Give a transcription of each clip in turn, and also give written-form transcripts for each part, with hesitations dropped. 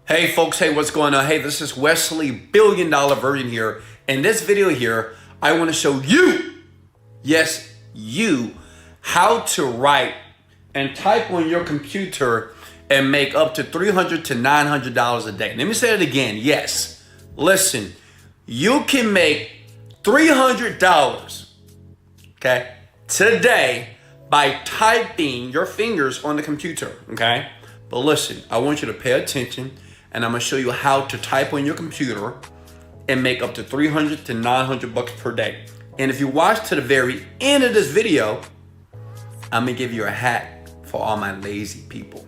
Hey folks, hey, what's going on? Hey, this is Wesley $1 billion Virgin here. In this video here, I want to show you, yes, you, how to write and type on your computer and make up to $300 to $900 a day. Let me say it again. Yes, listen, you can make $300, okay, today by typing your fingers on the computer, okay? But listen, I want you to pay attention, and I'm gonna show you how to type on your computer and make up to $300 to $900 per day. And if you watch to the very end of this video, I'm gonna give you a hack for all my lazy people,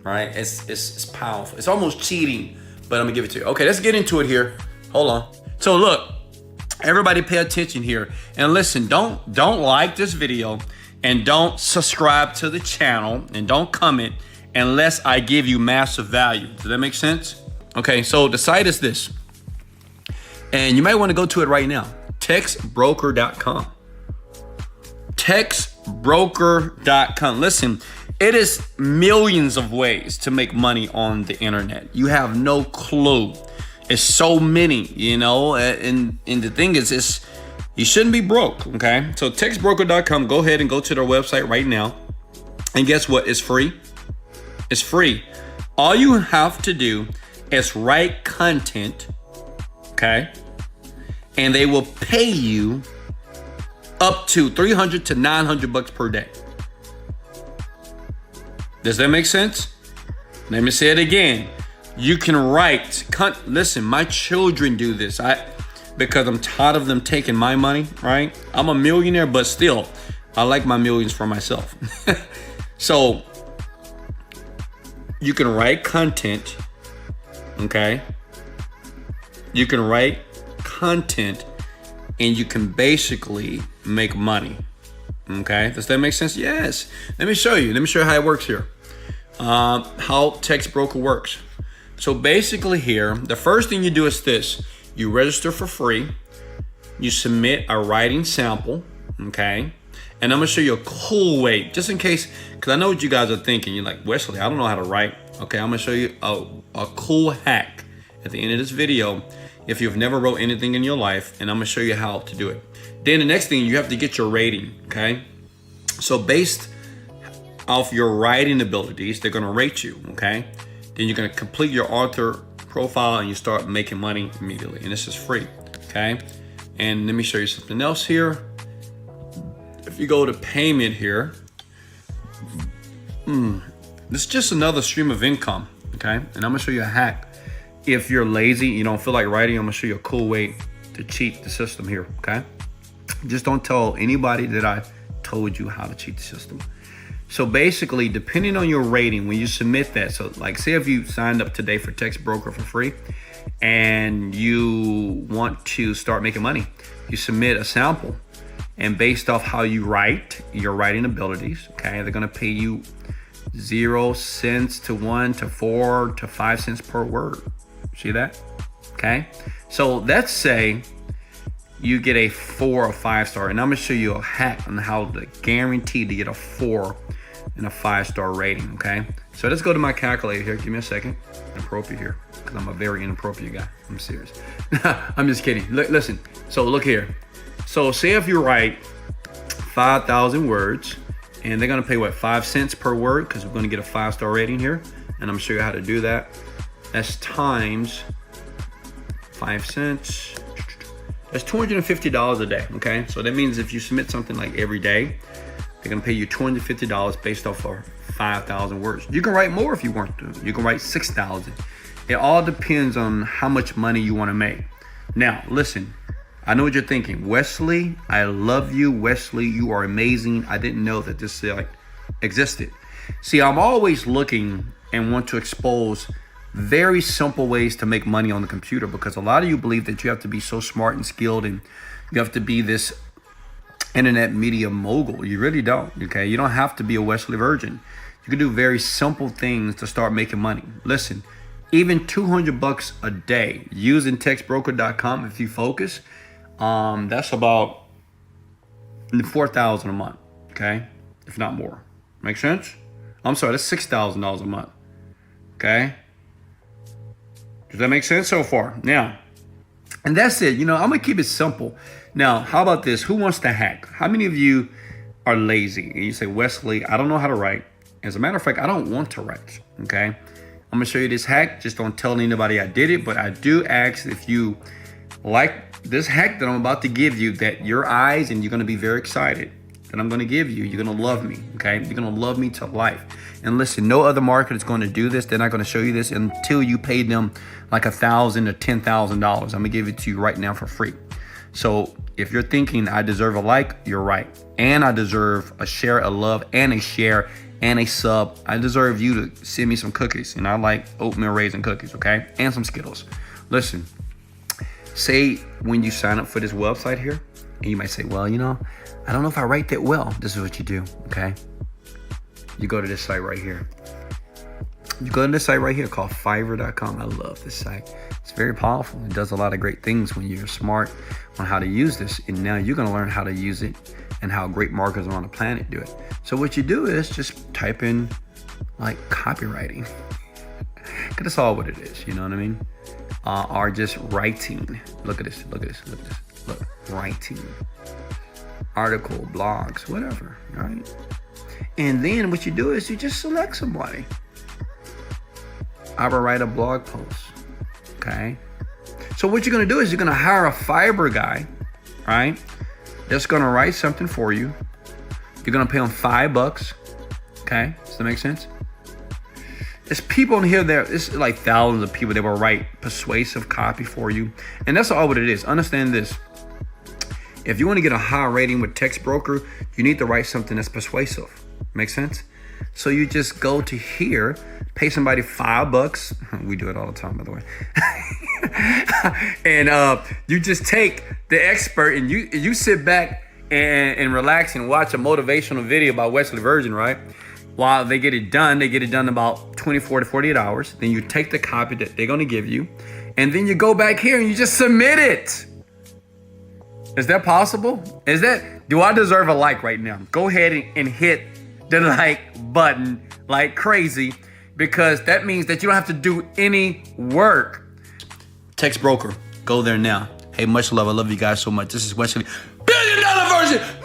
right? It's powerful. It's almost cheating, but I'm gonna give it to you. Okay, let's get into it here. Hold on. So look, everybody pay attention here. And listen, don't like this video and don't subscribe to the channel and don't comment unless I give you massive value. Does that make sense? Okay, so the site is this. And you might want to go to it right now. Textbroker.com. Textbroker.com. Listen, it is millions of ways to make money on the internet. You have no clue. It's so many, you know, and the thing is, you shouldn't be broke, okay? So textbroker.com, go ahead and go to their website right now. And guess what? It's free. It's free. All you have to do is write content, okay? And they will pay you up to $300 to $900 per day. Does that make sense? Let me say it again. You can write, listen, my children do this. Because I'm tired of them taking my money, right? I'm a millionaire, but still, I like my millions for myself. So, you can write content, okay? You can write content and you can basically make money, okay? Does that make sense? Yes. Let me show you. Let me show you how it works here. How Text Broker works. So basically here, the first thing you do is this. You register for free. You submit a writing sample, okay? And I'm gonna show you a cool way, just in case, because I know what you guys are thinking. You're like, Wesley, I don't know how to write. Okay, I'm gonna show you a cool hack at the end of this video if you've never wrote anything in your life, and I'm gonna show you how to do it. Then the next thing, you have to get your rating, okay? So based off your writing abilities, they're gonna rate you, okay? Then you're gonna complete your author profile and you start making money immediately, and this is free, okay? And let me show you something else here. If you go to payment here, this is just another stream of income, okay? And I'm gonna show you a hack. If you're lazy, you don't feel like writing, I'm gonna show you a cool way to cheat the system here, okay? Just don't tell anybody that I told you how to cheat the system. So basically, depending on your rating, when you submit that, so like say if you signed up today for Text Broker for free and you want to start making money, you submit a sample. And based off how you write, your writing abilities, okay, they're gonna pay you 0 cents to 1 to 4 to 5 cents per word. See that? Okay. So let's say you get a 4 or 5 star, and I'm gonna show you a hack on how to guarantee to get a 4 and a 5-star rating. Okay. So let's go to my calculator here. Give me a second. Inappropriate here, because I'm a very inappropriate guy. I'm serious. I'm just kidding. Listen. So look here. So say if you write 5,000 words, and they're gonna pay what, 5 cents per word, because we're gonna get a 5-star rating here, and I'm gonna show you how to do that. That's times 5 cents. That's $250 a day, okay? So that means if you submit something like every day, they're gonna pay you $250 based off of 5,000 words. You can write more if you want to. You can write 6,000. It all depends on how much money you wanna make. Now, listen. I know what you're thinking. Wesley, I love you. Wesley, you are amazing. I didn't know that this existed. See, I'm always looking and want to expose very simple ways to make money on the computer, because a lot of you believe that you have to be so smart and skilled and you have to be this internet media mogul. You really don't, okay? You don't have to be a Wesley Virgin. You can do very simple things to start making money. Listen, even $200 a day using textbroker.com, if you focus, that's about $4,000 a month, okay? If not more. Make sense? I'm sorry, that's $6,000 a month, okay? Does that make sense so far? Now, and that's it. You know, I'm going to keep it simple. Now, how about this? Who wants to hack? How many of you are lazy? And you say, Wesley, I don't know how to write. As a matter of fact, I don't want to write. Okay. I'm going to show you this hack. Just don't tell anybody I did it. But I do ask if you like this hack that I'm about to give you, that your eyes, and you're going to be very excited that I'm going to give you. You're going to love me. Okay. You're going to love me to life. And listen, no other marketer is going to do this. They're not going to show you this until you pay them like $1,000 or $10,000. I'm going to give it to you right now for free. So if you're thinking I deserve a like, you're right. And I deserve a share, a love, and a share, and a sub. I deserve you to send me some cookies. And I like oatmeal raisin cookies, okay? And some Skittles. Listen, say when you sign up for this website here, and you might say, well, you know, I don't know if I write that well. This is what you do, okay? You go to this site right here. You go to this site right here called Fiverr.com. I love this site. It's very powerful. It does a lot of great things when you're smart on how to use this. And now you're going to learn how to use it and how great marketers on the planet do it. So what you do is just type in like copywriting. Because that's all what it is. You know what I mean? Or just writing. Look at this. Look at this. Look at this. Look, writing. Article, blogs, whatever. Right? And then what you do is you just select somebody. I will write a blog post. Okay. So what you're going to do is you're going to hire a Fiverr guy, right? That's going to write something for you. You're going to pay him $5. Okay. Does that make sense? There's people in here it's like thousands of people that will write persuasive copy for you. And that's all what it is. Understand this. If you want to get a high rating with Text Broker, you need to write something that's persuasive. Make sense? So you just go to here, pay somebody $5. We do it all the time, by the way. And you just take the expert and you sit back and relax and watch a motivational video by Wesley Virgin, right? While they get it done in about 24 to 48 hours. Then you take the copy that they're going to give you, and then you go back here and you just submit it. Is that possible? Do I deserve a like right now? Go ahead and hit the like button like crazy, because that means that you don't have to do any work. Text Broker, go there now. Hey, much love. I love you guys so much. This is Wesley, $1 billion version.